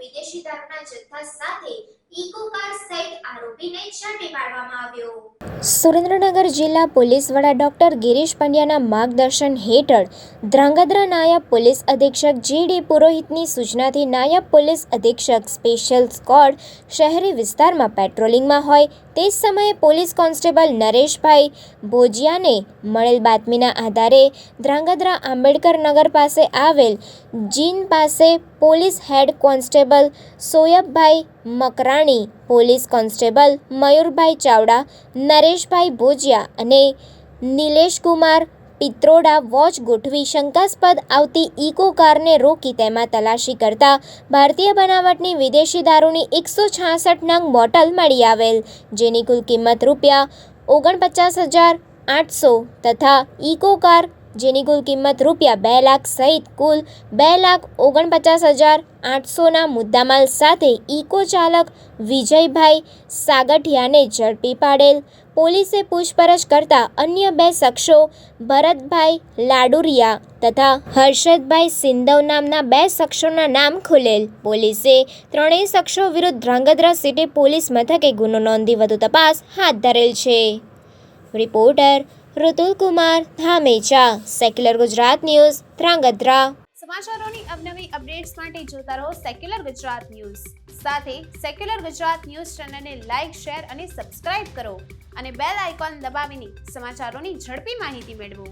વિદેશી દારૂના જથ્થા સાથે ઇકો કાર સહિત આરોપીને ઝડપી પાડવામાં આવ્યો। સુરેન્દ્રનગર જિલ્લા પોલીસ વડા ડોક્ટર ગિરીશ પંડ્યાના માર્ગદર્શન હેઠળ ધ્રાંગધ્રા નાયબ પોલીસ અધિક્ષક જી.ડી. પુરોહિતની સૂચનાથી નાયબ પોલીસ અધિક્ષક સ્પેશિયલ સ્ક્વોડ શહેરી વિસ્તારમાં પેટ્રોલિંગમાં હોય તે સમયે પોલીસ કોન્સ્ટેબલ નરેશભાઈ ભોજિયાને મળેલ બાતમીના આધારે ધ્રાંગધ્રા આંબેડકર નગર પાસે આવેલ જીન પાસે police head constable Soyabbhai Makrani, police constable Mayurbhai Chavda, Nareshbhai Bhojiya અને નિલેશકુમાર પિત્રોડા વોચ ગોઠવી શંકાસ્પદ આવતી ઇકો કારને રોકી તેમાં તલાશી કરતા ભારતીય બનાવટની વિદેશી દારૂની 166 નંગ બોટલ મળી આવેલ, જેની કુલ કિંમત ₹49,800 તથા ઇકો કાર જેની કુલ કિંમત ₹2 લાખ સહિત કુલ ₹2,49,800ના મુદ્દામાલ સાથે ઇકો ચાલક વિજયભાઈ સાગઠિયાને ઝડપી પાડેલ। પોલીસે પૂછપરછ કરતા અન્ય 2 શખ્સો ભરતભાઈ લાડુરિયા તથા હર્ષદભાઈ સિંધવ નામના 2 શખ્સોના નામ ખુલેલ। પોલીસે ત્રણેય શખ્સો વિરુદ્ધ ધ્રાંગધ્રા સિટી પોલીસ મથકે ગુનો નોંધી વધુ તપાસ હાથ ધરેલ છે। Reporter Rutul Kumar Dhamecha, secular Gujarat news, Dhrangadhra. સમાચારોની અવનવી અપડેટ્સ માટે જોતા રહો સેક્યુલર ગુજરાત ન્યૂઝ। સાથે સેક્યુલર ગુજરાત ન્યૂઝ ચેનલને લાઇક, શેર અને સબસ્ક્રાઇબ કરો અને બેલ આઇકોન દબાવીને સમાચારોની ઝડપી માહિતી મેળવો।